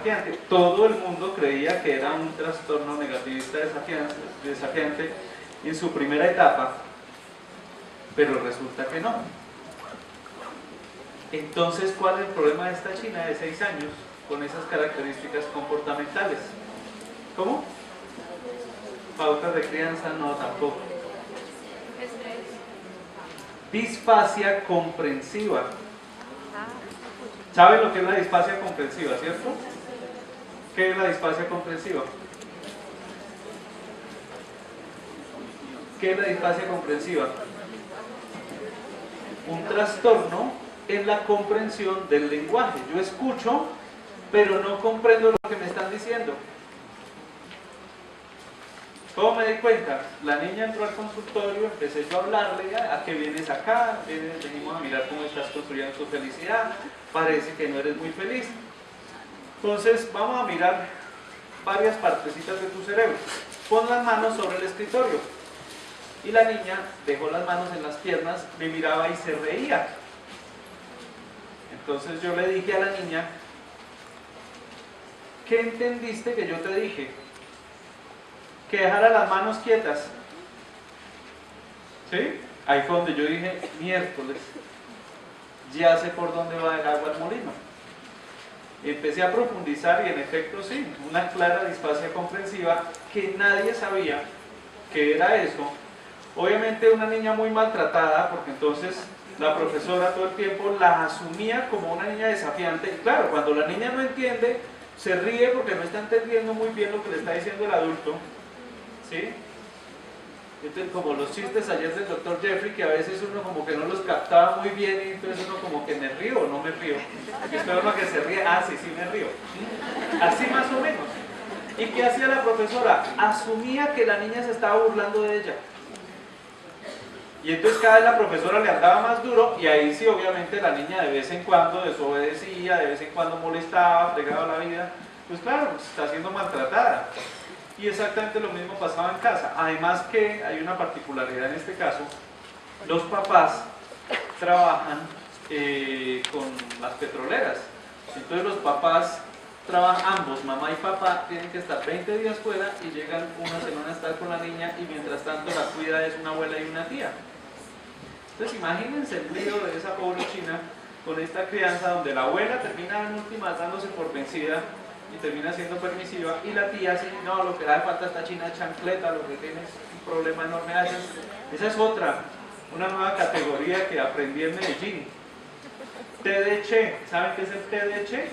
desafiante. Todo el mundo creía que era un trastorno negativista desafiante en su primera etapa, pero resulta que no. Entonces, ¿cuál es el problema de esta china de 6 años con esas características comportamentales? ¿Cómo? Pautas de crianza, no, tampoco. Disfasia comprensiva. ¿Saben lo que es la disfasia comprensiva, cierto? ¿Qué es la disfasia comprensiva? ¿Qué es la disfasia comprensiva? Un trastorno en la comprensión del lenguaje. Yo escucho, pero no comprendo lo que me están diciendo. ¿Cómo me di cuenta? La niña entró al consultorio, empecé yo a hablarle, ¿a qué vienes acá? Venimos a mirar cómo estás construyendo tu felicidad, parece que no eres muy feliz. Entonces vamos a mirar varias partecitas de tu cerebro. Pon las manos sobre el escritorio. Y la niña dejó las manos en las piernas, me miraba y se reía. Entonces yo le dije a la niña, ¿qué entendiste que yo te dije? Que dejara las manos quietas. ¿Sí? Ahí fue donde yo dije, miércoles, ya sé por dónde va el agua al molino. Y empecé a profundizar y en efecto sí, una clara disfasia comprensiva que nadie sabía que era eso. Obviamente una niña muy maltratada, porque entonces la profesora todo el tiempo la asumía como una niña desafiante. Y claro, cuando la niña no entiende, se ríe porque no está entendiendo muy bien lo que le está diciendo el adulto. ¿Sí? Entonces, como los chistes ayer del doctor Jeffrey, que a veces uno como que no los captaba muy bien y entonces uno como que me río o no me río. Y espero uno que se ríe, sí, sí me río. Así más o menos. ¿Y qué hacía la profesora? Asumía que la niña se estaba burlando de ella. Y entonces cada vez la profesora le andaba más duro y ahí sí obviamente la niña de vez en cuando desobedecía, de vez en cuando molestaba, fregaba la vida. Pues claro, pues está siendo maltratada. Y exactamente lo mismo pasaba en casa. Además que hay una particularidad en este caso, los papás trabajan con las petroleras. Entonces los papás trabajan, ambos, mamá y papá, tienen que estar 20 días fuera y llegan una semana a estar con la niña y mientras tanto la cuida es una abuela y una tía. Entonces imagínense el lío de esa pobre china con esta crianza donde la abuela termina en últimas dándose por vencida y termina siendo permisiva, y la tía sí, no, lo que le hace falta a esta china es chancleta, lo que tiene es un problema enorme. Esa es otra, una nueva categoría que aprendí en Medellín. TDC, ¿saben qué es el TDC?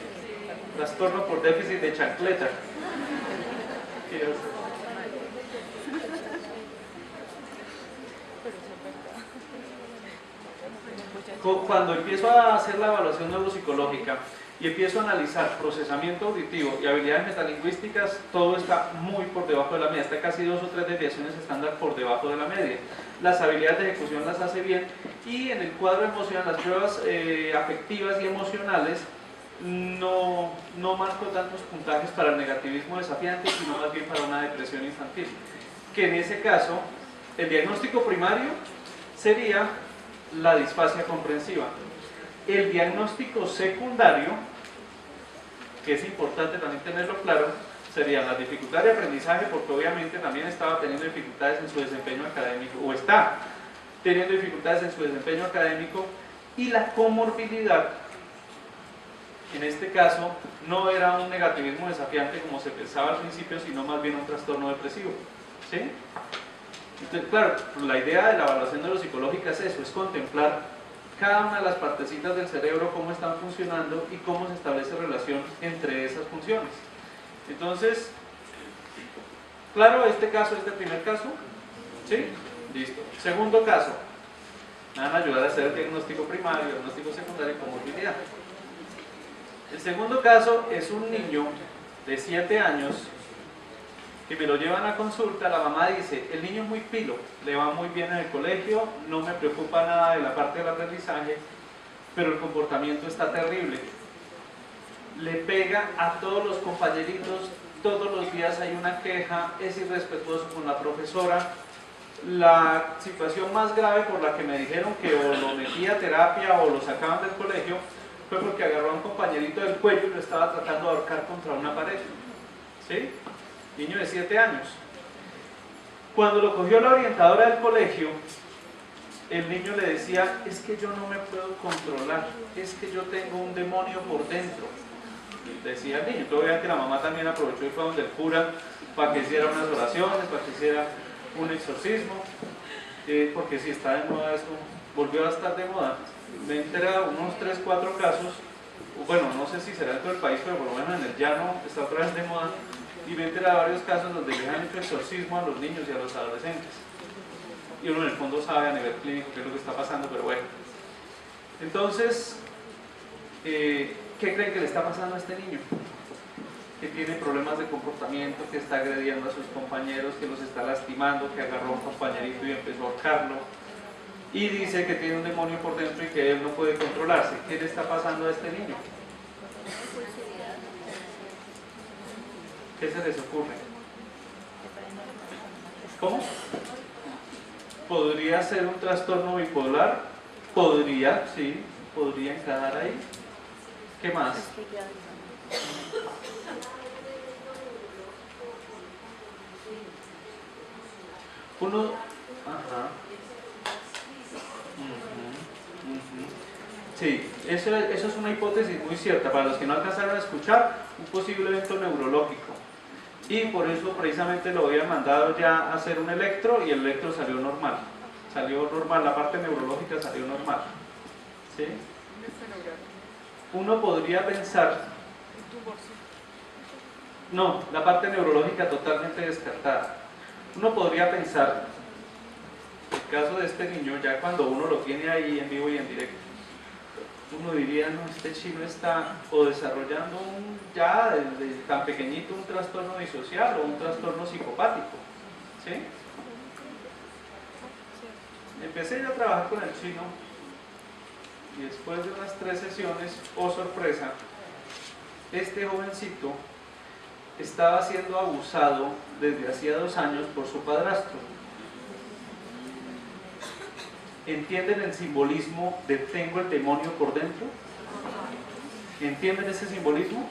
Trastorno por déficit de chancleta. Cuando empiezo a hacer la evaluación neuropsicológica y empiezo a analizar procesamiento auditivo y habilidades metalingüísticas, todo está muy por debajo de la media, está casi 2 o 3 desviaciones estándar por debajo de la media. Las habilidades de ejecución las hace bien, y en el cuadro emocional, las pruebas afectivas y emocionales, no marco tantos puntajes para el negativismo desafiante, sino más bien para una depresión infantil. Que en ese caso, el diagnóstico primario sería la disfasia comprensiva. El diagnóstico secundario, que es importante también tenerlo claro, serían las dificultades de aprendizaje, porque obviamente también estaba teniendo dificultades en su desempeño académico, o está teniendo dificultades en su desempeño académico, y la comorbilidad. En este caso, no era un negativismo desafiante como se pensaba al principio, sino más bien un trastorno depresivo. ¿Sí? Entonces, claro, la idea de la evaluación neuropsicológica es eso, es contemplar cada una de las partecitas del cerebro, cómo están funcionando y cómo se establece relación entre esas funciones. Entonces, claro, este primer caso, ¿sí? Listo. Segundo caso, me van a ayudar a hacer el diagnóstico primario, diagnóstico secundario y comorbilidad. El segundo caso es un niño de 7 años que me lo llevan a consulta. La mamá dice, el niño es muy pilo, le va muy bien en el colegio, no me preocupa nada de la parte del aprendizaje, pero el comportamiento está terrible. Le pega a todos los compañeritos, todos los días hay una queja, es irrespetuoso con la profesora. La situación más grave por la que me dijeron que o lo metía a terapia o lo sacaban del colegio fue porque agarró a un compañerito del cuello y lo estaba tratando de ahorcar contra una pared. ¿Sí? Niño de 7 años. Cuando lo cogió la orientadora del colegio, el niño le decía, es que yo no me puedo controlar, es que yo tengo un demonio por dentro. Decía el niño. Obviamente la mamá también aprovechó y fue donde el cura para que hiciera unas oraciones, para que hiciera un exorcismo, porque si está de moda eso, volvió a estar de moda. Me he enterado unos 3, 4 casos, bueno, no sé si será en todo el país, pero por lo menos en el llano está otra vez de moda, y me he enterado de varios casos donde le han hecho exorcismo a los niños y a los adolescentes. Y uno en el fondo sabe a nivel clínico qué es lo que está pasando, pero bueno. Entonces, ¿qué creen que le está pasando a este niño? Que tiene problemas de comportamiento, que está agrediendo a sus compañeros, que los está lastimando, que agarró a un compañerito y empezó a ahorcarlo. Y dice que tiene un demonio por dentro y que él no puede controlarse. ¿Qué le está pasando a este niño? ¿Qué se les ocurre? ¿Cómo? ¿Podría ser un trastorno bipolar? Podría, sí, podría encajar ahí. ¿Qué más? Uno... Ajá. Sí, eso es una hipótesis muy cierta. Para los que no alcanzaron a escuchar, un posible evento neurológico. Y por eso precisamente lo habían mandado ya a hacer un electro y el electro salió normal. Salió normal, la parte neurológica salió normal. ¿Sí? Uno podría pensar... No, la parte neurológica totalmente descartada. Uno podría pensar, el caso de este niño, ya cuando uno lo tiene ahí en vivo y en directo, uno diría, no, este chino está o desarrollando ya desde tan pequeñito un trastorno disocial o un trastorno psicopático. ¿Sí? Empecé yo a trabajar con el chino y después de unas 3 sesiones, oh sorpresa, este jovencito estaba siendo abusado desde hacía 2 años por su padrastro. ¿Entienden el simbolismo de tengo el demonio por dentro? ¿Entienden ese simbolismo?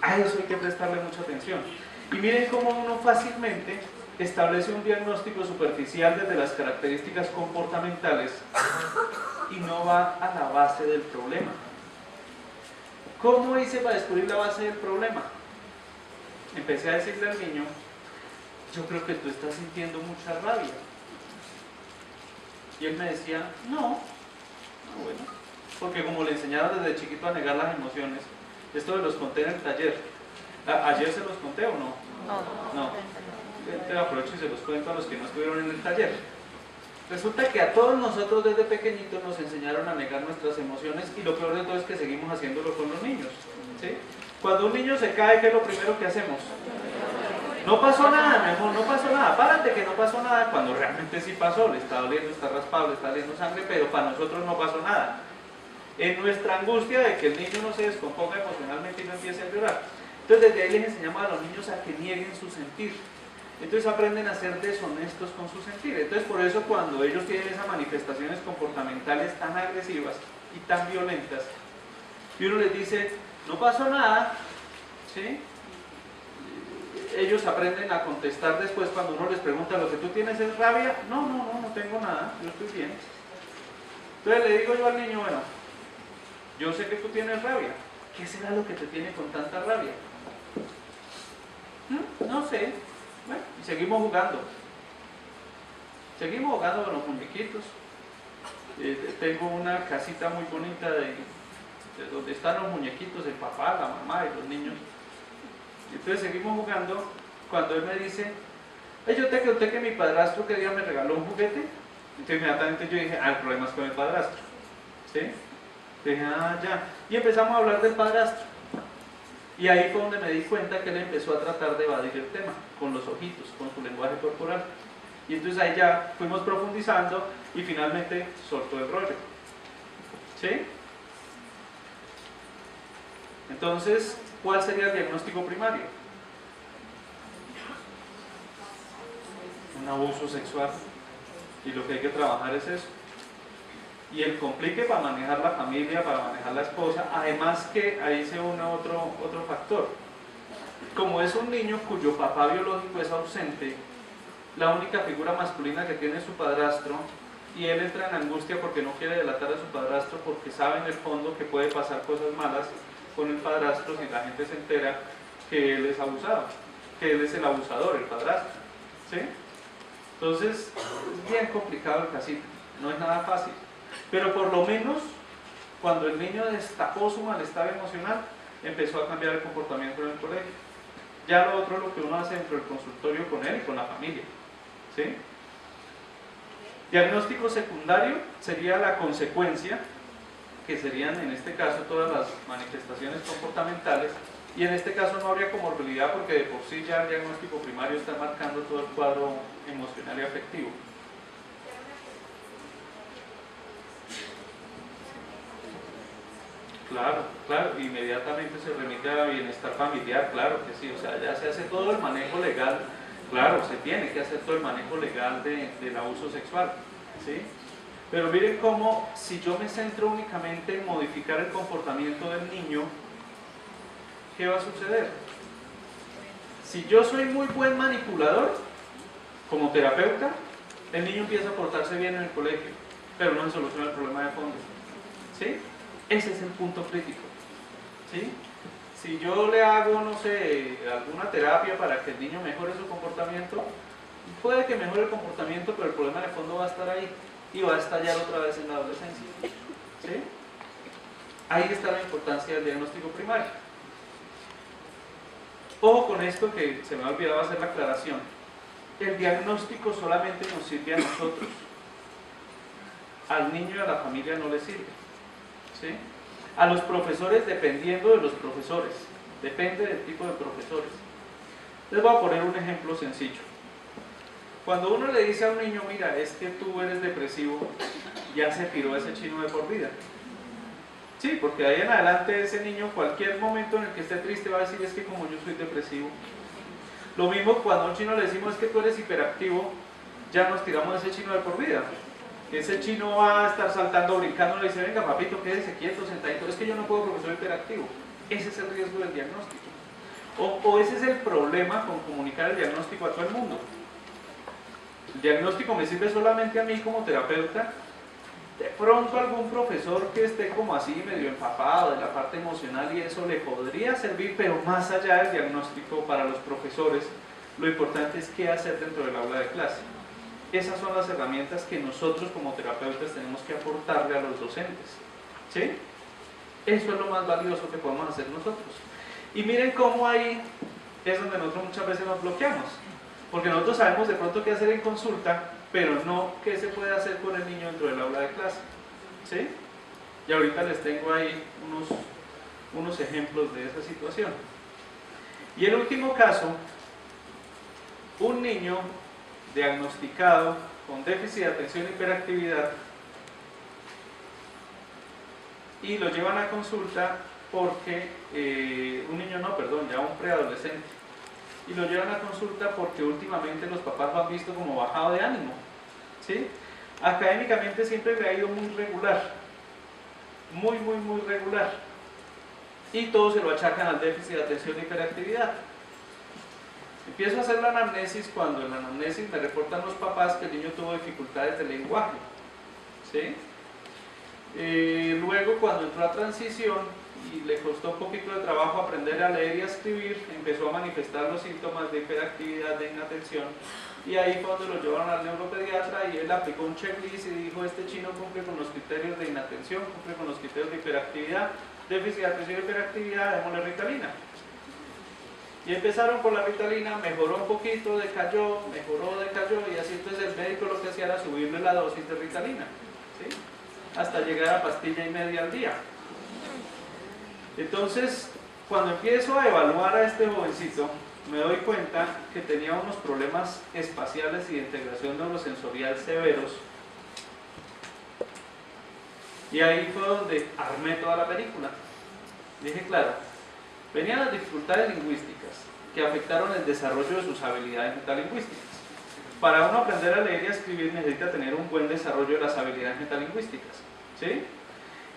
A eso hay que prestarle mucha atención. Y miren cómo uno fácilmente establece un diagnóstico superficial desde las características comportamentales y no va a la base del problema. ¿Cómo hice para descubrir la base del problema? Empecé a decirle al niño, yo creo que tú estás sintiendo mucha rabia. Y él me decía, no, bueno, porque como le enseñaron desde chiquito a negar las emociones, esto los conté en el taller. ¿Ayer se los conté o no? No. Te aprovecho y se los cuento a los que no estuvieron en el taller. Resulta que a todos nosotros desde pequeñitos nos enseñaron a negar nuestras emociones y lo peor de todo es que seguimos haciéndolo con los niños. ¿Sí? Cuando un niño se cae, ¿qué es lo primero que hacemos? No pasó nada, mi amor, no pasó nada. Párate que no pasó nada, cuando realmente sí pasó. Le está doliendo, está raspado, le está saliendo sangre, pero para nosotros no pasó nada. En nuestra angustia de que el niño no se descomponga emocionalmente y no empiece a llorar. Entonces desde ahí les enseñamos a los niños a que nieguen su sentir. Entonces aprenden a ser deshonestos con su sentir. Entonces por eso cuando ellos tienen esas manifestaciones comportamentales tan agresivas y tan violentas, y uno les dice, no pasó nada, ¿sí? Ellos aprenden a contestar después cuando uno les pregunta, ¿lo que tú tienes es rabia? No tengo nada, yo estoy bien. Entonces le digo yo al niño, bueno, yo sé que tú tienes rabia, ¿qué será lo que te tiene con tanta rabia? No sé. Bueno, y seguimos jugando. Seguimos jugando con los muñequitos. Tengo una casita muy bonita de donde están los muñequitos, el papá, la mamá y los niños. Entonces seguimos jugando cuando él me dice, yo te conté que mi padrastro que día me regaló un juguete. Entonces inmediatamente yo dije, el problema es con el padrastro. ¿Sí? Dije, ya. Y empezamos a hablar del padrastro. Y ahí fue donde me di cuenta que él empezó a tratar de evadir el tema, con los ojitos, con su lenguaje corporal. Y entonces ahí ya fuimos profundizando y finalmente soltó el rollo. ¿Sí? Entonces, ¿cuál sería el diagnóstico primario? Un abuso sexual. Y lo que hay que trabajar es eso. y el complique para manejar la familia, para manejar la esposa. Además que ahí se une otro factor. Como es un niño cuyo papá biológico es ausente, la única figura masculina que tiene es su padrastro, y él entra en angustia porque no quiere delatar a su padrastro, porque sabe en el fondo que puede pasar cosas malas con el padrastro si la gente se entera que él es abusado, que él es el abusador, el padrastro, ¿sí? Entonces es bien complicado el casito, no es nada fácil, pero por lo menos cuando el niño destapó su malestar emocional, empezó a cambiar el comportamiento en el colegio. Ya lo otro es lo que uno hace dentro del consultorio con él y con la familia, ¿sí? Diagnóstico secundario sería la consecuencia, que serían en este caso todas las manifestaciones comportamentales, y en este caso no habría comorbilidad porque de por sí ya el diagnóstico primario está marcando todo el cuadro emocional y afectivo. Claro, inmediatamente se remite a bienestar familiar, claro que sí, o sea, ya se hace todo el manejo legal, claro, se tiene que hacer todo el manejo legal del abuso sexual, ¿sí? Pero miren cómo, si yo me centro únicamente en modificar el comportamiento del niño, ¿qué va a suceder? Si yo soy muy buen manipulador, como terapeuta, el niño empieza a portarse bien en el colegio, pero no se soluciona el problema de fondo, ¿sí? Ese es el punto crítico, ¿sí? Si yo le hago, no sé, alguna terapia para que el niño mejore su comportamiento, puede que mejore el comportamiento, pero el problema de fondo va a estar ahí y va a estallar otra vez en la adolescencia, ¿sí? Ahí está la importancia del diagnóstico primario. Ojo con esto, que se me ha olvidado hacer la aclaración. El diagnóstico solamente nos sirve a nosotros. Al niño y a la familia no le sirve, ¿sí? A los profesores, dependiendo de los profesores, depende del tipo de profesores. Les voy a poner un ejemplo sencillo. Cuando uno le dice a un niño, mira, es que tú eres depresivo, ya se tiró ese chino de por vida. Sí, porque de ahí en adelante ese niño, cualquier momento en el que esté triste, va a decir, es que como yo soy depresivo. Lo mismo cuando a un chino le decimos, es que tú eres hiperactivo, ya nos tiramos ese chino de por vida. Ese chino va a estar saltando, brincando, le dice, venga papito, quédese quieto, sentadito, es que yo no puedo porque soy hiperactivo. Ese es el riesgo del diagnóstico. O ese es el problema con comunicar el diagnóstico a todo el mundo. El diagnóstico me sirve solamente a mí como terapeuta. De pronto algún profesor que esté como así medio empapado de la parte emocional y eso le podría servir, pero más allá del diagnóstico para los profesores, lo importante es qué hacer dentro del aula de clase. Esas son las herramientas que nosotros como terapeutas tenemos que aportarle a los docentes, ¿sí? Eso es lo más valioso que podemos hacer nosotros. Y miren cómo ahí es donde nosotros muchas veces nos bloqueamos, porque nosotros sabemos de pronto qué hacer en consulta, pero no qué se puede hacer con el niño dentro del aula de clase, ¿sí? Y ahorita les tengo ahí unos ejemplos de esa situación. Y el último caso, un niño diagnosticado con déficit de atención e hiperactividad, y lo llevan a consulta porque, ya un preadolescente, y lo llevan a consulta porque últimamente los papás lo han visto como bajado de ánimo, ¿sí? Académicamente siempre le ha ido muy regular, muy regular, y todos se lo achacan al déficit de atención e hiperactividad. Empiezo a hacer la anamnesis cuando en la anamnesis me reportan los papás que el niño tuvo dificultades de lenguaje, ¿sí? Luego cuando entró a transición y le costó un poquito de trabajo aprender a leer y a escribir, empezó a manifestar los síntomas de hiperactividad, de inatención, y ahí fue donde lo llevaron al neuropediatra y él aplicó un checklist y dijo, este chino cumple con los criterios de inatención, cumple con los criterios de hiperactividad, déficit de atención y hiperactividad, démosle Ritalina. Y empezaron con la Ritalina, mejoró un poquito, decayó, y así entonces el médico lo que hacía era subirle la dosis de Ritalina, ¿sí? Hasta llegar a pastilla y media al día. Entonces, cuando empiezo a evaluar a este jovencito, me doy cuenta que tenía unos problemas espaciales y de integración neurosensorial severos. Y ahí fue donde armé toda la película. Dije, claro, venían las dificultades lingüísticas que afectaron el desarrollo de sus habilidades metalingüísticas. Para uno aprender a leer y a escribir necesita tener un buen desarrollo de las habilidades metalingüísticas. ¿sí?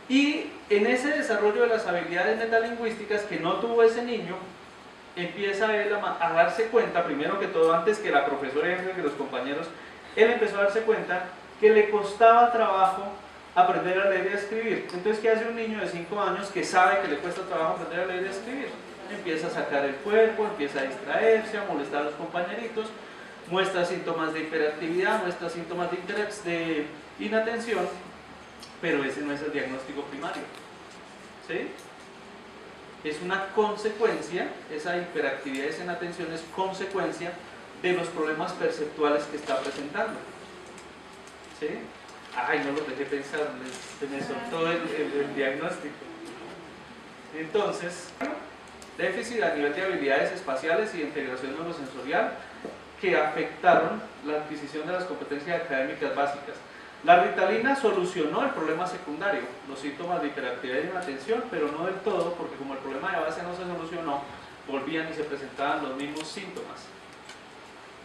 Y en ese desarrollo de las habilidades metalingüísticas que no tuvo ese niño, empieza él a darse cuenta, primero que todo, antes que la profesora y antes que los compañeros, él empezó a darse cuenta que le costaba trabajo aprender a leer y a escribir. Entonces, ¿qué hace un niño de 5 años que sabe que le cuesta trabajo aprender a leer y a escribir? Empieza a sacar el cuerpo, empieza a distraerse, a molestar a los compañeritos, muestra síntomas de hiperactividad, muestra síntomas de inatención, pero ese no es el diagnóstico primario, ¿sí? Es una consecuencia, esa hiperactividad y esa inatención es consecuencia de los problemas perceptuales que está presentando, ¿sí? Ay, no los dejé pensar, se me soltó el diagnóstico. Entonces, déficit a nivel de habilidades espaciales y de integración neurosensorial que afectaron la adquisición de las competencias académicas básicas. La Ritalina solucionó el problema secundario, los síntomas de hiperactividad y inatención, pero no del todo, porque como el problema de base no se solucionó, volvían y se presentaban los mismos síntomas.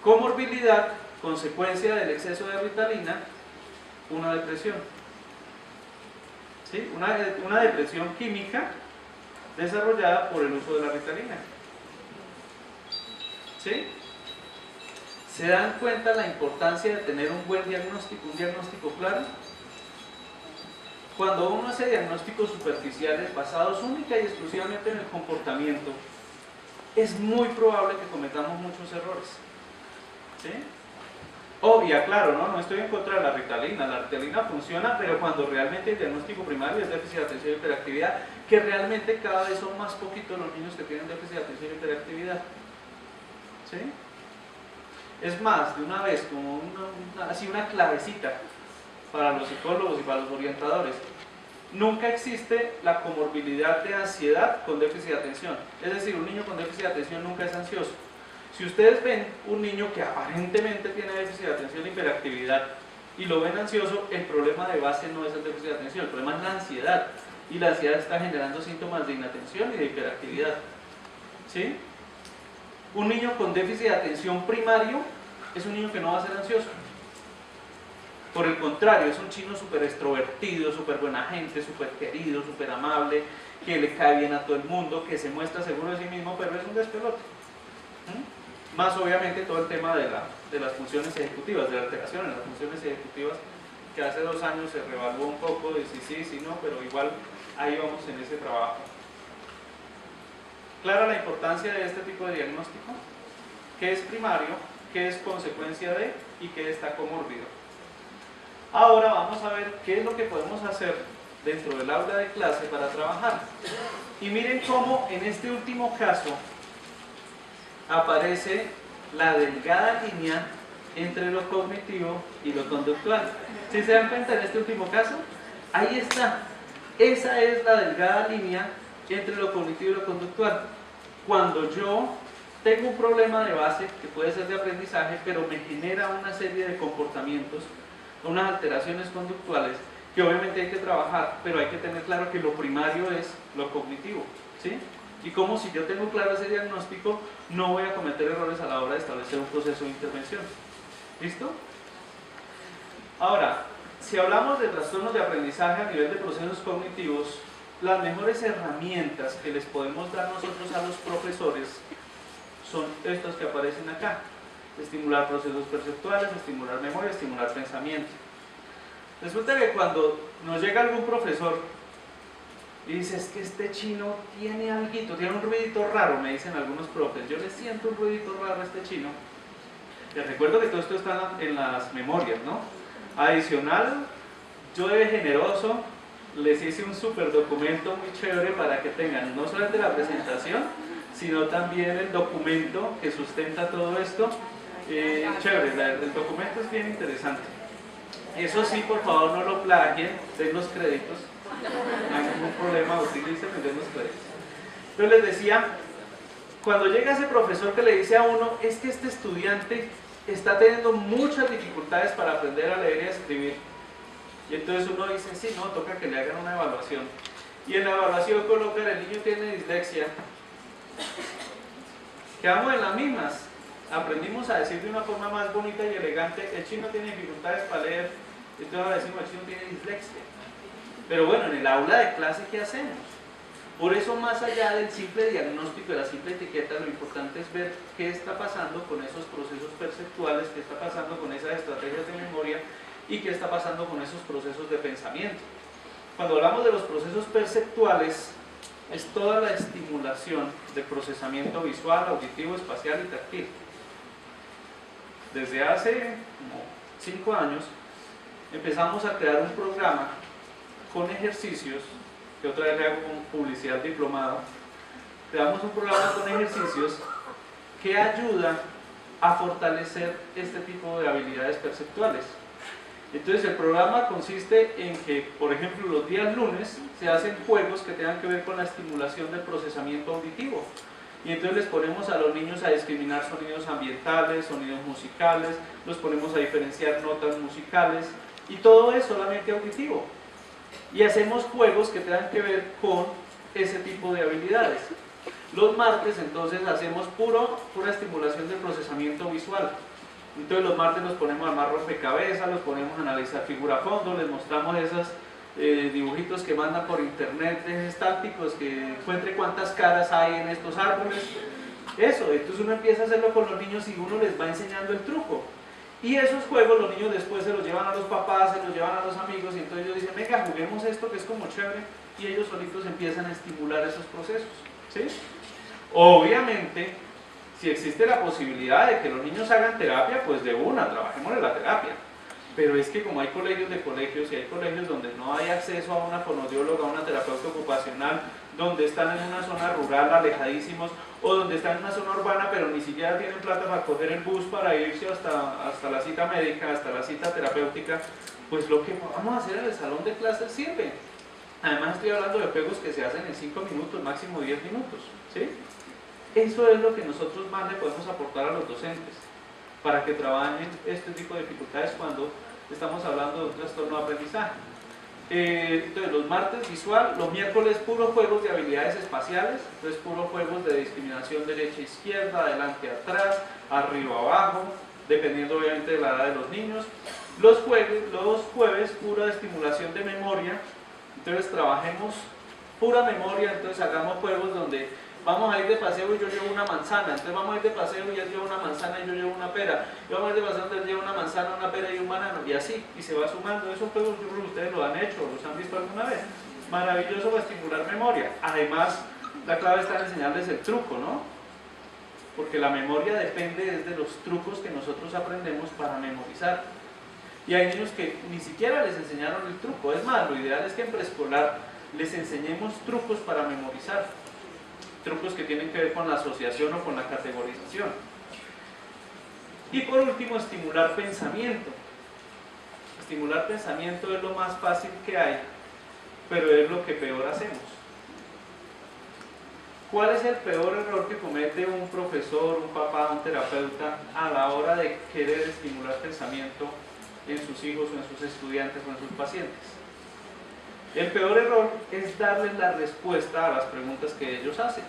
Comorbilidad, consecuencia del exceso de Ritalina, una depresión. ¿Sí? Una depresión química desarrollada por el uso de la Ritalina. ¿Sí? ¿Se dan cuenta la importancia de tener un buen diagnóstico, un diagnóstico claro? Cuando uno hace diagnósticos superficiales basados única y exclusivamente en el comportamiento, es muy probable que cometamos muchos errores. ¿Sí? Y aclaro, no estoy en contra de la Ritalina funciona, pero cuando realmente el diagnóstico primario es déficit de atención y hiperactividad, que realmente cada vez son más poquitos los niños que tienen déficit de atención y hiperactividad. ¿Sí? Es más, de una vez, como así una clavecita para los psicólogos y para los orientadores, nunca existe la comorbilidad de ansiedad con déficit de atención. Es decir, un niño con déficit de atención nunca es ansioso. Si ustedes ven un niño que aparentemente tiene déficit de atención e hiperactividad y lo ven ansioso, el problema de base no es el déficit de atención, el problema es la ansiedad. Y la ansiedad está generando síntomas de inatención y de hiperactividad. ¿Sí? Un niño con déficit de atención primario es un niño que no va a ser ansioso. Por el contrario, es un chino súper extrovertido, súper buena gente, súper querido, súper amable, que le cae bien a todo el mundo, que se muestra seguro de sí mismo, pero es un despelote. Más obviamente todo el tema de las funciones ejecutivas, de la alteración en las funciones ejecutivas, que hace 2 años se revaluó un poco de si sí, si no, pero igual ahí vamos en ese trabajo. ¿Clara la importancia de este tipo de diagnóstico? ¿Qué es primario? ¿Qué es consecuencia de? ¿Y qué está comórbido? Ahora vamos a ver qué es lo que podemos hacer dentro del aula de clase para trabajar. Y miren cómo en este último caso aparece la delgada línea entre lo cognitivo y lo conductual. ¿Sí se dan cuenta en este último caso? Ahí está. Esa es la delgada línea entre lo cognitivo y lo conductual. Cuando yo tengo un problema de base, que puede ser de aprendizaje, pero me genera una serie de comportamientos, unas alteraciones conductuales, que obviamente hay que trabajar, pero hay que tener claro que lo primario es lo cognitivo, ¿sí? Y como si yo tengo claro ese diagnóstico, no voy a cometer errores a la hora de establecer un proceso de intervención. ¿Listo? Ahora, si hablamos de trastornos de aprendizaje a nivel de procesos cognitivos, las mejores herramientas que les podemos dar nosotros a los profesores son estas que aparecen acá. Estimular procesos perceptuales, estimular memoria, estimular pensamiento. Resulta que cuando nos llega algún profesor y dice, es que este chino tiene alguito, tiene un ruidito raro, me dicen algunos profes, yo le siento un ruidito raro a este chino. Les recuerdo que todo esto está en las memorias, ¿no? Adicional, yo de generoso les hice un súper documento muy chévere para que tengan no solamente la presentación, sino también el documento que sustenta todo esto. Chévere, el documento es bien interesante. Eso sí, por favor no lo plagien, den los créditos, no hay ningún problema, utilicen y den los créditos. Entonces les decía, cuando llega ese profesor que le dice a uno, es que este estudiante está teniendo muchas dificultades para aprender a leer y a escribir, y entonces uno dice, sí, no, toca que le hagan una evaluación, y en la evaluación colocan, el niño tiene dislexia, quedamos en las mismas. Aprendimos a decir de una forma más bonita y elegante, el chino tiene dificultades para leer, entonces ahora decimos el chino tiene dislexia. Pero bueno, en el aula de clase, ¿qué hacemos? Por eso, más allá del simple diagnóstico, de la simple etiqueta, lo importante es ver qué está pasando con esos procesos perceptuales, qué está pasando con esas estrategias de memoria y qué está pasando con esos procesos de pensamiento. Cuando hablamos de los procesos perceptuales, es toda la estimulación de procesamiento visual, auditivo, espacial y táctil. Desde hace como 5 años empezamos a crear un programa con ejercicios, que otra vez le hago con publicidad diplomada. Creamos un programa con ejercicios que ayuda a fortalecer este tipo de habilidades perceptuales. Entonces el programa consiste en que, por ejemplo, los días lunes se hacen juegos que tengan que ver con la estimulación del procesamiento auditivo. Y entonces les ponemos a los niños a discriminar sonidos ambientales, sonidos musicales, los ponemos a diferenciar notas musicales, y todo es solamente auditivo. Y hacemos juegos que tengan que ver con ese tipo de habilidades. Los martes entonces hacemos pura estimulación del procesamiento visual. Entonces los martes nos ponemos a armar rompecabezas, los ponemos a analizar figura a fondo, les mostramos esos dibujitos que mandan por internet, estáticos, que encuentre cuántas caras hay en estos árboles. Eso, entonces uno empieza a hacerlo con los niños y uno les va enseñando el truco. Y esos juegos los niños después se los llevan a los papás, se los llevan a los amigos, y entonces ellos dicen, venga, juguemos esto que es como chévere, y ellos solitos empiezan a estimular esos procesos, ¿sí? Obviamente, si existe la posibilidad de que los niños hagan terapia, pues de una, trabajemos en la terapia. Pero es que como hay colegios de colegios y hay colegios donde no hay acceso a una fonoaudióloga, a una terapeuta ocupacional, donde están en una zona rural alejadísimos, o donde están en una zona urbana pero ni siquiera tienen plata para coger el bus para irse hasta la cita médica, hasta la cita terapéutica, pues lo que vamos a hacer en el salón de clases sirve. Además estoy hablando de juegos que se hacen en 5 minutos, máximo 10 minutos, ¿sí? Eso es lo que nosotros más le podemos aportar a los docentes, para que trabajen este tipo de dificultades cuando estamos hablando de un trastorno de aprendizaje. Entonces los martes visual, los miércoles puros juegos de habilidades espaciales, entonces puros juegos de discriminación derecha-izquierda, adelante-atrás, arriba-abajo, dependiendo obviamente de la edad de los niños. Los jueves pura estimulación de memoria, entonces trabajemos pura memoria, entonces hagamos juegos donde vamos a ir de paseo y yo llevo una manzana, entonces vamos a ir de paseo y él lleva una manzana y yo llevo una pera, y vamos a ir de paseo y él lleva una manzana, una pera y un banano, y así, y se va sumando. Esos juegos yo creo que ustedes lo han hecho, los han visto alguna vez. Maravilloso para estimular memoria. Además, la clave está en enseñarles el truco, ¿no? Porque la memoria depende de los trucos que nosotros aprendemos para memorizar. Y hay niños que ni siquiera les enseñaron el truco. Es más, lo ideal es que en preescolar les enseñemos trucos para memorizar. Trucos que tienen que ver con la asociación o con la categorización. Y por último, estimular pensamiento. Estimular pensamiento es lo más fácil que hay, pero es lo que peor hacemos. ¿Cuál es el peor error que comete un profesor, un papá, un terapeuta a la hora de querer estimular pensamiento en sus hijos o en sus estudiantes o en sus pacientes? El peor error es darles la respuesta a las preguntas que ellos hacen.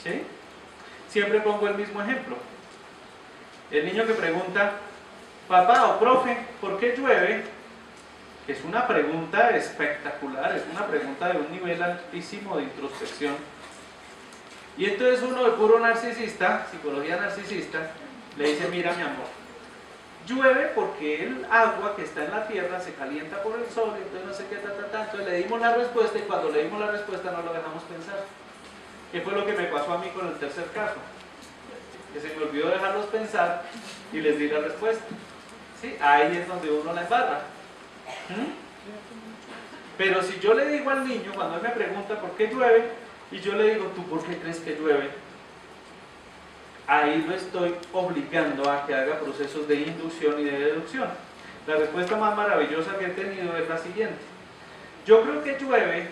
¿Sí? Siempre pongo el mismo ejemplo. El niño que pregunta, papá o profe, ¿por qué llueve? Es una pregunta espectacular, es una pregunta de un nivel altísimo de introspección. Y entonces uno de puro narcisista, psicología narcisista, le dice, mira mi amor, llueve porque el agua que está en la tierra se calienta por el sol, entonces no sé qué, entonces le dimos la respuesta y cuando le dimos la respuesta no lo dejamos pensar. ¿Qué fue lo que me pasó a mí con el tercer caso? Que se me olvidó dejarlos pensar y les di la respuesta. ¿Sí? Ahí es donde uno la embarra. Pero si yo le digo al niño, cuando él me pregunta por qué llueve, y yo le digo, ¿tú por qué crees que llueve? Ahí lo estoy obligando a que haga procesos de inducción y de deducción. La respuesta más maravillosa que he tenido es la siguiente. Yo creo que llueve,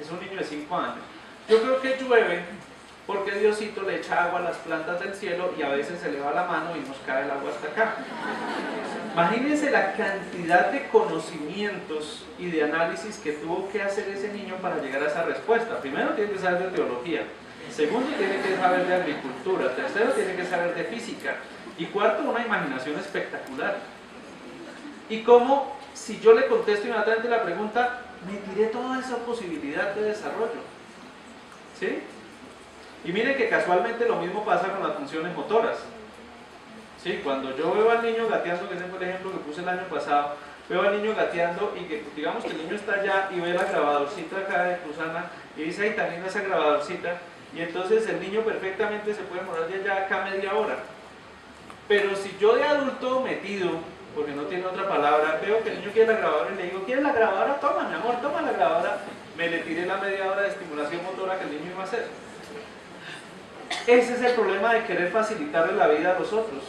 es un niño de 5 años, yo creo que llueve porque Diosito le echa agua a las plantas del cielo y a veces se le va la mano y nos cae el agua hasta acá. Imagínense la cantidad de conocimientos y de análisis que tuvo que hacer ese niño para llegar a esa respuesta. Primero tiene que saber de teología, segundo tiene que saber de agricultura, tercero tiene que saber de física y cuarto una imaginación espectacular. Y cómo si yo le contesto inmediatamente la pregunta, me tiré toda esa posibilidad de desarrollo. ¿Sí? Y miren que casualmente lo mismo pasa con las funciones motoras. ¿Sí? Cuando yo veo al niño gateando, que ese fue el ejemplo que puse el año pasado, veo al niño gateando y que digamos que el niño está allá y ve la grabadorcita acá de Susana y dice, ay, también esa grabadorcita, y entonces el niño perfectamente se puede morar de allá acá media hora. Pero si yo de adulto metido, porque no tiene otra palabra, veo que el niño quiere la grabadora y le digo, ¿quieres la grabadora? Toma, mi amor, toma la grabadora. Me le tiré la media hora de estimulación motora que el niño iba a hacer. Ese es el problema de querer facilitarle la vida a los otros.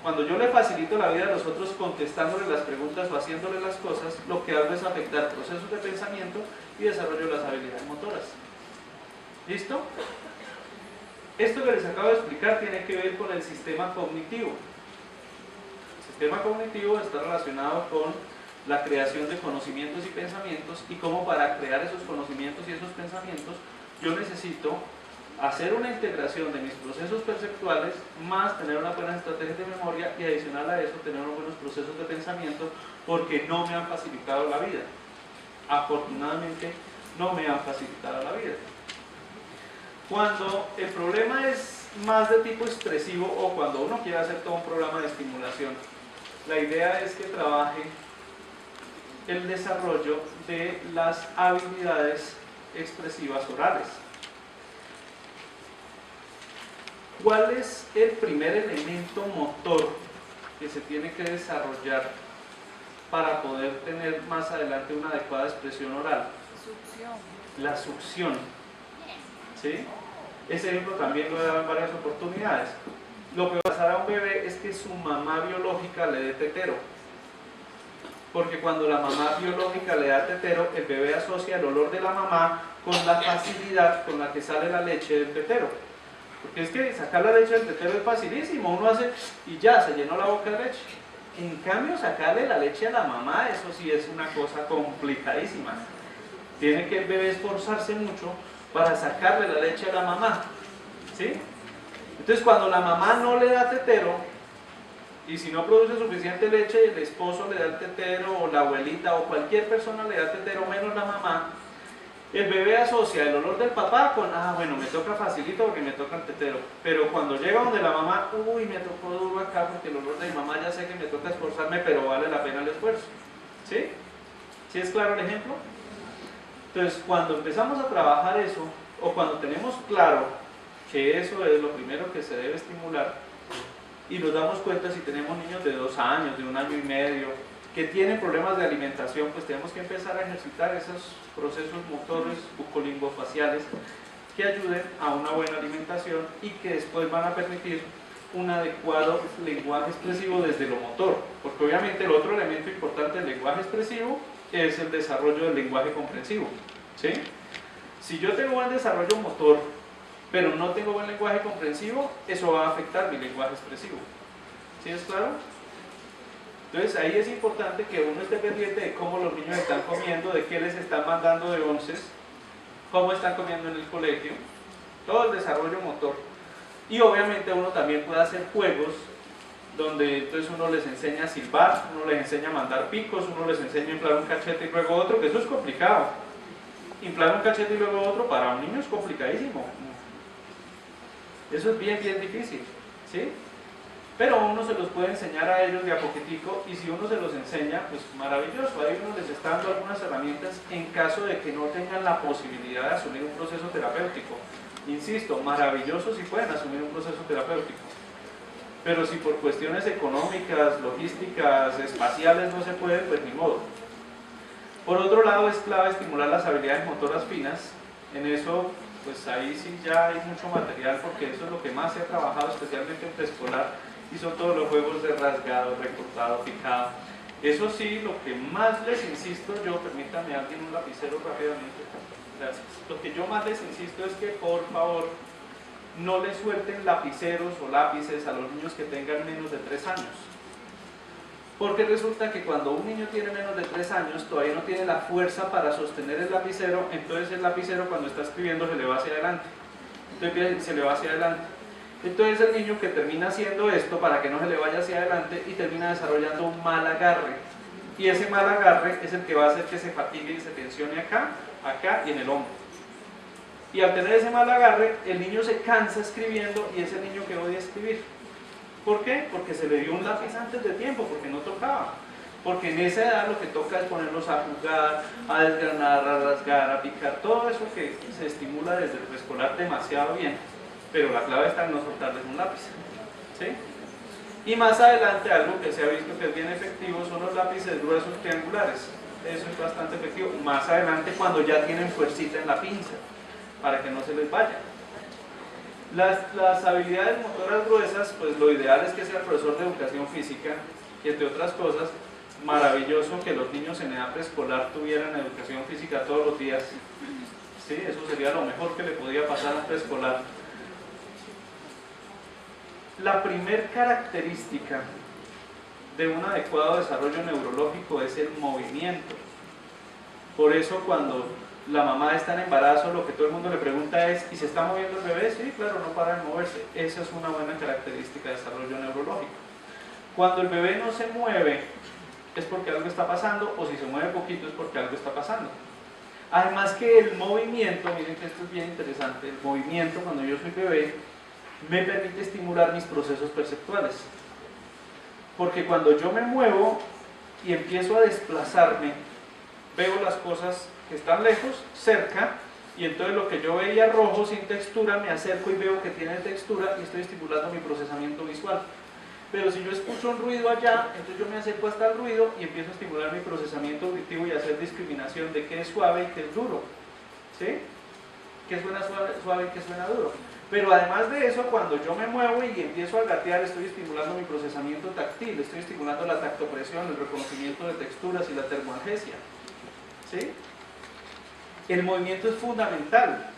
Cuando yo le facilito la vida a los otros contestándole las preguntas o haciéndole las cosas, lo que hago es afectar procesos de pensamiento y desarrollo de las habilidades motoras. ¿Listo? Esto que les acabo de explicar tiene que ver con el sistema cognitivo. El sistema cognitivo está relacionado con la creación de conocimientos y pensamientos, y cómo para crear esos conocimientos y esos pensamientos yo necesito hacer una integración de mis procesos perceptuales, más tener unas buenas estrategias de memoria, y adicional a eso tener unos buenos procesos de pensamiento, porque no me han facilitado la vida. Afortunadamente no me han facilitado la vida. Cuando el problema es más de tipo expresivo, o cuando uno quiere hacer todo un programa de estimulación, la idea es que trabaje el desarrollo de las habilidades expresivas orales. ¿Cuál es el primer elemento motor que se tiene que desarrollar para poder tener más adelante una adecuada expresión oral? Succión. La succión. ¿Sí? Ese ejemplo también lo he dado en varias oportunidades. Lo que va a pasar a un bebé es que su mamá biológica le dé tetero. Porque cuando la mamá biológica le da tetero, el bebé asocia el olor de la mamá con la facilidad con la que sale la leche del tetero. Porque es que sacar la leche del tetero es facilísimo, uno hace y ya, se llenó la boca de leche. En cambio, sacarle la leche a la mamá, eso sí es una cosa complicadísima. Tiene que el bebé esforzarse mucho para sacarle la leche a la mamá. ¿Sí? Entonces, cuando la mamá no le da tetero, y si no produce suficiente leche, el esposo le da el tetero, o la abuelita, o cualquier persona le da tetero, menos la mamá, el bebé asocia el olor del papá con, bueno, me toca facilito porque me toca el tetero. Pero cuando llega donde la mamá, uy, me tocó duro acá porque el olor de mi mamá ya sé que me toca esforzarme, pero vale la pena el esfuerzo. ¿Sí? ¿Sí es claro el ejemplo? Entonces, cuando empezamos a trabajar eso, o cuando tenemos claro que eso es lo primero que se debe estimular, y nos damos cuenta si tenemos niños de 2 años, de 1 año y medio, que tienen problemas de alimentación, pues tenemos que empezar a ejercitar esos procesos motores bucolingofaciales que ayuden a una buena alimentación y que después van a permitir un adecuado lenguaje expresivo desde lo motor, porque obviamente el otro elemento importante del lenguaje expresivo es el desarrollo del lenguaje comprensivo. ¿Sí? Si yo tengo buen desarrollo motor, pero no tengo buen lenguaje comprensivo, eso va a afectar mi lenguaje expresivo. ¿Sí es claro? Entonces ahí es importante que uno esté pendiente de cómo los niños están comiendo, de qué les están mandando de onces, cómo están comiendo en el colegio, todo el desarrollo motor. Y obviamente uno también puede hacer juegos donde entonces uno les enseña a silbar, uno les enseña a mandar picos, uno les enseña a inflar un cachete y luego otro, que eso es complicado. Inflar un cachete y luego otro para un niño es complicadísimo. Eso es bien difícil, ¿sí? Pero uno se los puede enseñar a ellos de a poquitico, y si uno se los enseña, pues maravilloso, ahí uno les está dando algunas herramientas en caso de que no tengan la posibilidad de asumir un proceso terapéutico. Insisto, maravilloso si pueden asumir un proceso terapéutico. Pero si por cuestiones económicas, logísticas, espaciales no se puede, pues ni modo. Por otro lado, es clave estimular las habilidades motoras finas. En eso, pues ahí sí ya hay mucho material, porque eso es lo que más se ha trabajado, especialmente en preescolar, y son todos los juegos de rasgado, recortado, picado. Eso sí, lo que más les insisto yo, permítanme alguien un lapicero rápidamente, gracias. Lo que yo más les insisto es que por favor no le suelten lapiceros o lápices a los niños que tengan menos de 3 años. Porque resulta que cuando un niño tiene menos de 3 años todavía no tiene la fuerza para sostener el lapicero, entonces el lapicero cuando está escribiendo se le va hacia adelante. Entonces se le va hacia adelante. Entonces el niño que termina haciendo esto para que no se le vaya hacia adelante y termina desarrollando un mal agarre. y ese mal agarre es el que va a hacer que se fatigue y se tensione acá, acá y en el hombro. Y al tener ese mal agarre, el niño se cansa escribiendo y es el niño que odia escribir. ¿Por qué? Porque se le dio un lápiz antes de tiempo, porque no tocaba. Porque en esa edad lo que toca es ponerlos a jugar, a desgranar, a rasgar, a picar, todo eso que se estimula desde el preescolar demasiado bien. Pero la clave está en no soltarles un lápiz. ¿Sí? Y más adelante algo que se ha visto que es bien efectivo son los lápices gruesos triangulares. Eso es bastante efectivo. Más adelante cuando ya tienen fuercita en la pinza, para que no se les vaya. Las habilidades motoras gruesas, pues lo ideal es que sea el profesor de educación física, y entre otras cosas, maravilloso que los niños en edad preescolar tuvieran educación física todos los días. Sí, eso sería lo mejor que le podía pasar a un preescolar. La primer característica de un adecuado desarrollo neurológico es el movimiento. Por eso cuando la mamá está en embarazo, lo que todo el mundo le pregunta es: ¿y se está moviendo el bebé? Sí, claro, no para de moverse. Esa es una buena característica de desarrollo neurológico. Cuando el bebé no se mueve, es porque algo está pasando, o si se mueve poquito es porque algo está pasando. Además que el movimiento, miren que esto es bien interesante, el movimiento cuando yo soy bebé me permite estimular mis procesos perceptuales. Porque cuando yo me muevo y empiezo a desplazarme, veo las cosas que están lejos, cerca, y entonces lo que yo veía rojo sin textura, me acerco y veo que tiene textura y estoy estimulando mi procesamiento visual. Pero si yo escucho un ruido allá, entonces yo me acerco hasta el ruido y empiezo a estimular mi procesamiento auditivo y a hacer discriminación de qué es suave y qué es duro. ¿Sí? ¿Qué suena suave y qué suena duro? Pero además de eso, cuando yo me muevo y empiezo a gatear, estoy estimulando mi procesamiento táctil, estoy estimulando la tactopresión, el reconocimiento de texturas y la termoalgesia. ¿Sí? El movimiento es fundamental.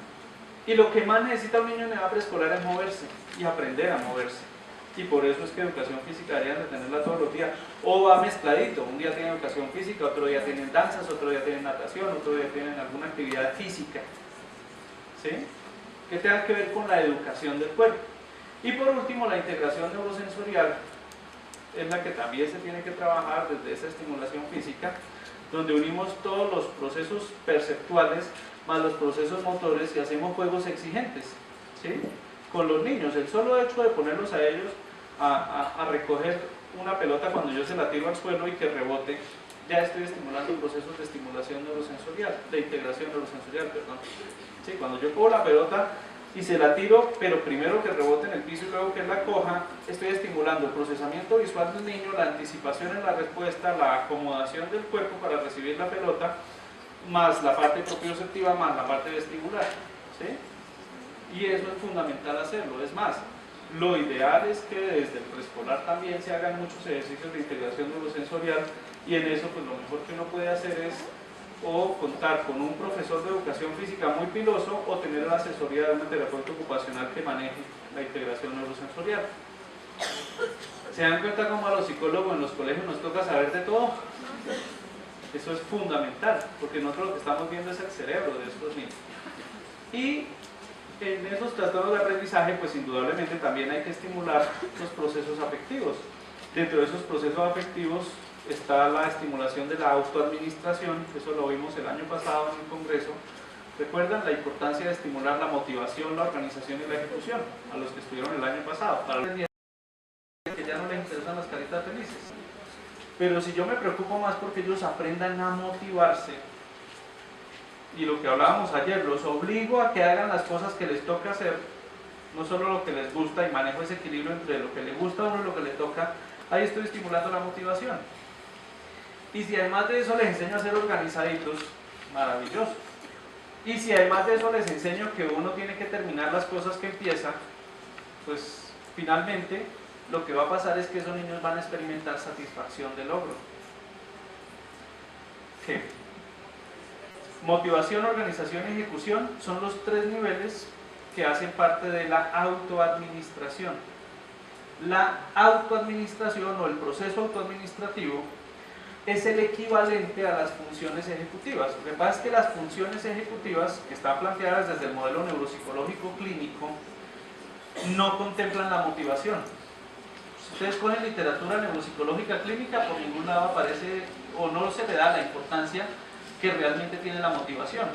Y lo que más necesita un niño en edad preescolar es moverse y aprender a moverse. Y por eso es que educación física deberían de tenerla todos los días. O va mezcladito, un día tienen educación física, otro día tienen danzas, otro día tienen natación, otro día tienen alguna actividad física. ¿Sí? Que tenga que ver con la educación del cuerpo. Y por último, la integración neurosensorial es la que también se tiene que trabajar desde esa estimulación física, donde unimos todos los procesos perceptuales más los procesos motores y hacemos juegos exigentes. ¿Sí? Con los niños, el solo hecho de ponerlos a ellos a recoger una pelota cuando yo se la tiro al suelo y que rebote, ya estoy estimulando procesos de estimulación neurosensorial, de integración neurosensorial, perdón. Sí, cuando yo cojo la pelota y se la tiro, pero primero que rebote en el piso y luego que la coja, estoy estimulando el procesamiento visual del niño, la anticipación en la respuesta, la acomodación del cuerpo para recibir la pelota, más la parte propioceptiva, más la parte vestibular. ¿Sí? Y eso es fundamental hacerlo. Es más, lo ideal es que desde el preescolar también se hagan muchos ejercicios de integración neurosensorial, y en eso pues lo mejor que uno puede hacer es o contar con un profesor de educación física muy piloso o tener la asesoría de una terapeuta ocupacional que maneje la integración neurosensorial. ¿Se dan cuenta cómo a los psicólogos en los colegios nos toca saber de todo? Eso es fundamental, porque nosotros lo que estamos viendo es el cerebro de estos niños. Y en esos trastornos de aprendizaje, pues indudablemente también hay que estimular los procesos afectivos. Dentro de esos procesos afectivos está la estimulación de la autoadministración, eso lo vimos el año pasado en un congreso. ¿Recuerdan la importancia de estimular la motivación, la organización y la ejecución? A los que estuvieron el año pasado, para los que ya no les interesan las caritas felices. Pero si yo me preocupo más porque ellos aprendan a motivarse, y lo que hablábamos ayer, los obligo a que hagan las cosas que les toca hacer, no solo lo que les gusta, y manejo ese equilibrio entre lo que les gusta a uno y lo que les toca, ahí estoy estimulando la motivación. Y si además de eso les enseño a ser organizaditos, maravilloso. Y si además de eso les enseño que uno tiene que terminar las cosas que empieza, pues finalmente lo que va a pasar es que esos niños van a experimentar satisfacción de logro. ¿Qué? Motivación, organización y ejecución son los tres niveles que hacen parte de la autoadministración. La autoadministración o el proceso autoadministrativo es el equivalente a las funciones ejecutivas. Lo que pasa es que las funciones ejecutivas, que están planteadas desde el modelo neuropsicológico clínico, no contemplan la motivación. ustedes ponen literatura neuropsicológica clínica, por ningún lado aparece o no se le da la importancia que realmente tiene la motivación.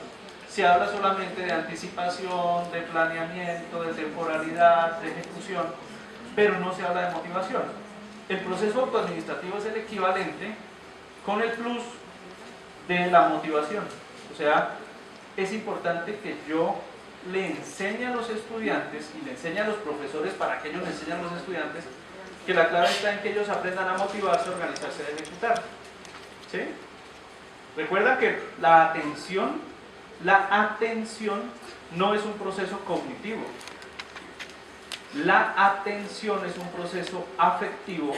Se habla solamente de anticipación, de planeamiento, de temporalidad, de ejecución, pero no se habla de motivación. El proceso autoadministrativo es el equivalente con el plus de la motivación. O sea, es importante que yo le enseñe a los estudiantes y le enseñe a los profesores para que ellos le enseñen a los estudiantes que la clave está en que ellos aprendan a motivarse, a organizarse, a ejecutar. ¿Sí? Recuerda que la atención no es un proceso cognitivo. La atención es un proceso afectivo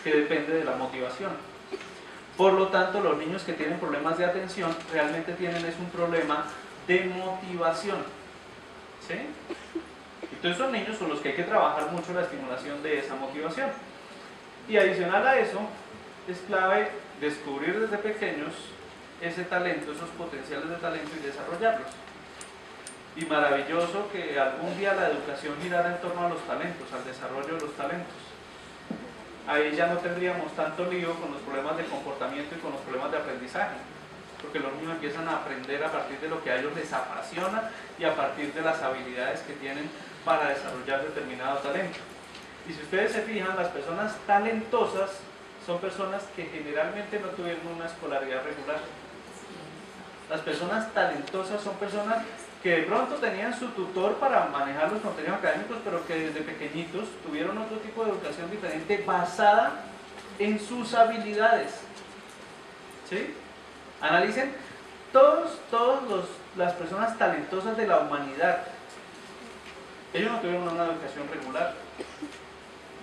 que depende de la motivación. Por lo tanto, los niños que tienen problemas de atención realmente tienen un problema de motivación. ¿Sí? Entonces son niños con los que hay que trabajar mucho la estimulación de esa motivación. Y adicional a eso, es clave descubrir desde pequeños ese talento, esos potenciales de talento y desarrollarlos. Y maravilloso que algún día la educación girara en torno a los talentos, al desarrollo de los talentos. Ahí ya no tendríamos tanto lío con los problemas de comportamiento y con los problemas de aprendizaje, porque los niños empiezan a aprender a partir de lo que a ellos les apasiona y a partir de las habilidades que tienen para desarrollar determinado talento. Y si ustedes se fijan, las personas talentosas son personas que generalmente no tuvieron una escolaridad regular. Las personas talentosas son personas que de pronto tenían su tutor para manejar los contenidos académicos, pero que desde pequeñitos tuvieron otro tipo de educación diferente basada en sus habilidades. ¿Sí? Analicen todas las personas talentosas de la humanidad. Ellos no tuvieron una educación regular.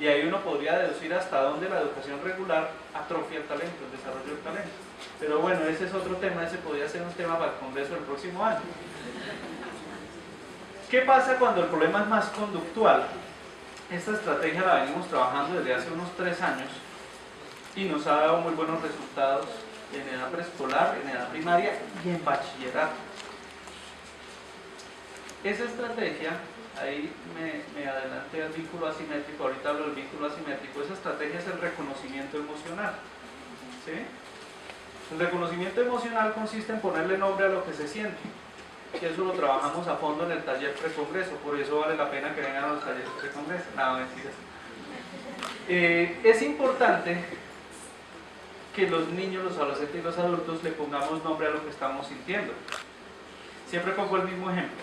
Y ahí uno podría deducir hasta dónde la educación regular atrofia el talento, el desarrollo del talento. Pero bueno, ese es otro tema, ese podría ser un tema para el Congreso del próximo año. ¿Qué pasa cuando el problema es más conductual? Esta estrategia la venimos trabajando desde hace unos 3 años y nos ha dado muy buenos resultados en edad preescolar, en edad primaria y en bachillerato. Esa estrategia, ahí me adelanté al vínculo asimétrico, ahorita hablo del vínculo asimétrico, esa estrategia es el reconocimiento emocional. ¿Sí? El reconocimiento emocional consiste en ponerle nombre a lo que se siente. Y eso lo trabajamos a fondo en el taller precongreso, por eso vale la pena que vengan a los talleres precongreso. No, mentiras. Es importante que los niños, los adolescentes y los adultos le pongamos nombre a lo que estamos sintiendo. Siempre pongo el mismo ejemplo.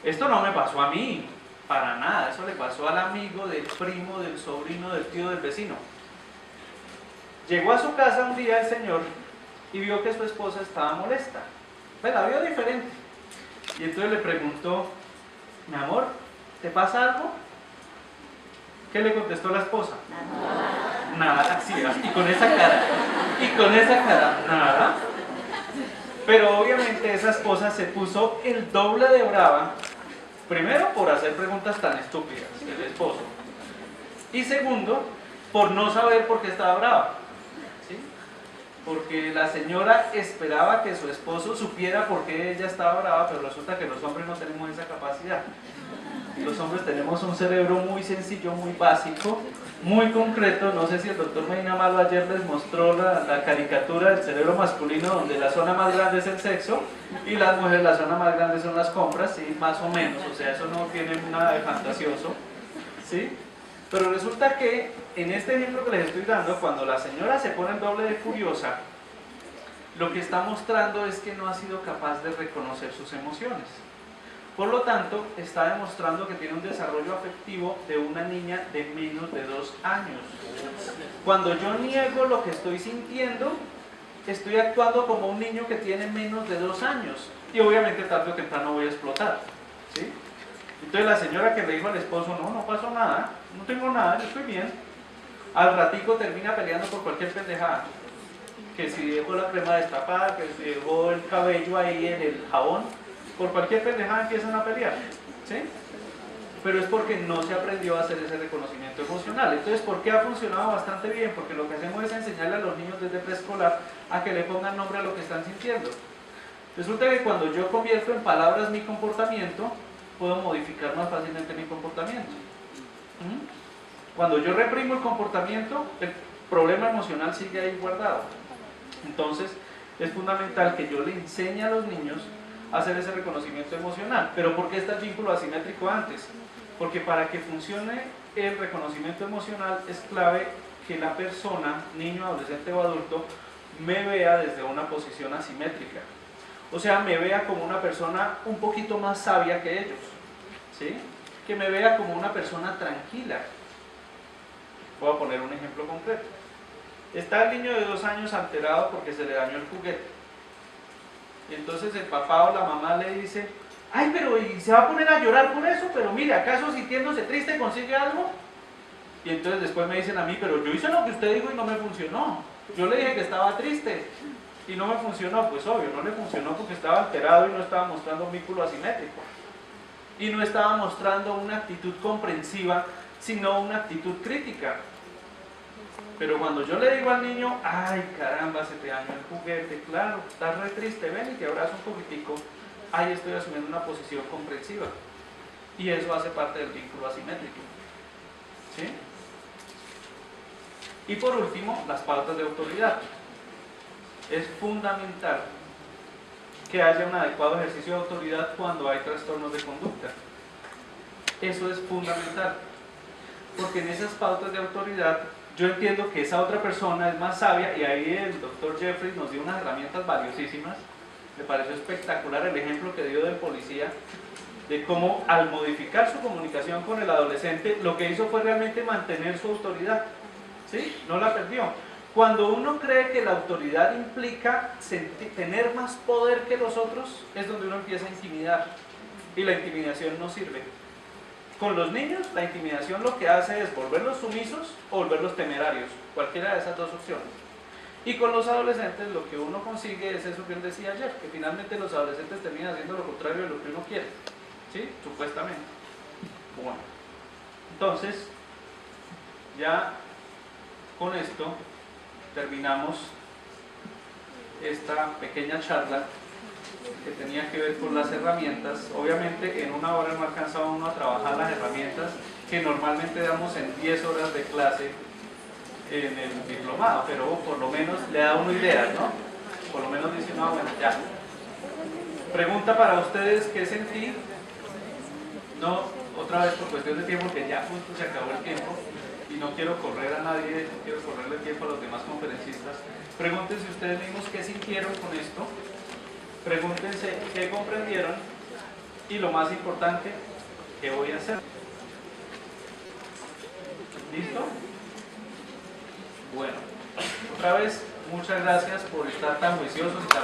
Esto no me pasó a mí, para nada, eso le pasó al amigo, del primo, del sobrino, del tío, del vecino. Llegó a su casa un día el señor y vio que su esposa estaba molesta. Pues la vio diferente. Y entonces le preguntó, mi amor, ¿te pasa algo? ¿Qué le contestó la esposa? Nada, sí, y con esa cara, nada. Pero obviamente esa esposa se puso el doble de brava, primero por hacer preguntas tan estúpidas, el esposo, y segundo, por no saber por qué estaba brava. ¿Sí? Porque la señora esperaba que su esposo supiera por qué ella estaba brava, pero resulta que los hombres no tenemos esa capacidad. Los hombres tenemos un cerebro muy sencillo, muy básico, muy concreto. No sé si el doctor Medina Malo ayer les mostró la caricatura del cerebro masculino, donde la zona más grande es el sexo y las mujeres la zona más grande son las compras, ¿sí? Más o menos, o sea, eso no tiene nada de fantasioso, ¿sí? Pero resulta que en este ejemplo que les estoy dando, cuando la señora se pone el doble de furiosa, lo que está mostrando es que no ha sido capaz de reconocer sus emociones. Por lo tanto, está demostrando que tiene un desarrollo afectivo de una niña de menos de 2 años. Cuando yo niego lo que estoy sintiendo, estoy actuando como un niño que tiene menos de 2 años. Y obviamente tarde o temprano voy a explotar. ¿Sí? Entonces la señora que le dijo al esposo, no pasó nada, no tengo nada, yo estoy bien. Al ratico termina peleando por cualquier pendejada. Que si dejó la crema destapada, que si dejó el cabello ahí en el jabón, por cualquier pendejada empiezan a pelear, ¿sí? Pero es porque no se aprendió a hacer ese reconocimiento emocional. Entonces, ¿por qué ha funcionado bastante bien? Porque lo que hacemos es enseñarle a los niños desde preescolar a que le pongan nombre a lo que están sintiendo. Resulta que cuando yo convierto en palabras mi comportamiento, puedo modificar más fácilmente mi comportamiento. Cuando yo reprimo el comportamiento, el problema emocional sigue ahí guardado. Entonces, es fundamental que yo le enseñe a los niños a hacer ese reconocimiento emocional. ¿Pero por qué está el vínculo asimétrico antes? Porque para que funcione el reconocimiento emocional es clave que la persona, niño, adolescente o adulto, me vea desde una posición asimétrica. O sea, me vea como una persona un poquito más sabia que ellos, ¿sí? Que me vea como una persona tranquila. Voy a poner un ejemplo concreto. Está el niño de 2 años alterado porque se le dañó el juguete. Y entonces el papá o la mamá le dice, ay, pero ¿y se va a poner a llorar por eso? Pero mire, ¿acaso sintiéndose triste consigue algo? Y entonces después me dicen a mí, pero yo hice lo que usted dijo y no me funcionó. Yo le dije que estaba triste y no me funcionó. Pues obvio, no le funcionó porque estaba alterado y no estaba mostrando un vínculo asimétrico. Y no estaba mostrando una actitud comprensiva, sino una actitud crítica. Pero cuando yo le digo al niño, ay caramba, se te dañó el juguete, claro, estás re triste, ven y te abrazo un poquitico, ahí estoy asumiendo una posición comprensiva. Y eso hace parte del vínculo asimétrico. ¿Sí? Y por último, las pautas de autoridad. Es fundamental que haya un adecuado ejercicio de autoridad cuando hay trastornos de conducta. Eso es fundamental, porque en esas pautas de autoridad yo entiendo que esa otra persona es más sabia, y ahí el doctor Jeffries nos dio unas herramientas valiosísimas. Me pareció espectacular el ejemplo que dio del policía, de cómo al modificar su comunicación con el adolescente, lo que hizo fue realmente mantener su autoridad, ¿sí? No la perdió. Cuando uno cree que la autoridad implica tener más poder que los otros, es donde uno empieza a intimidar, y la intimidación no sirve. Con los niños, la intimidación lo que hace es volverlos sumisos o volverlos temerarios, cualquiera de esas dos opciones. Y con los adolescentes lo que uno consigue es eso que él decía ayer, que finalmente los adolescentes terminan haciendo lo contrario de lo que uno quiere, ¿sí? Supuestamente. Bueno, entonces, ya con esto terminamos esta pequeña charla que tenía que ver con las herramientas. Obviamente en 1 hora no alcanza uno a trabajar las herramientas que normalmente damos en 10 horas de clase en el diplomado, pero por lo menos le da uno ideas, ¿no? Por lo menos dice, no, bueno, ya. Pregunta para ustedes, ¿qué sentí? No, otra vez por cuestión de tiempo, que ya justo se acabó el tiempo y no quiero correr a nadie, no quiero correrle el tiempo a los demás conferencistas. Pregúntense ustedes mismos qué sintieron con esto. Pregúntense qué comprendieron y lo más importante, ¿qué voy a hacer? ¿Listo? Bueno, otra vez, muchas gracias por estar tan juiciosos y tan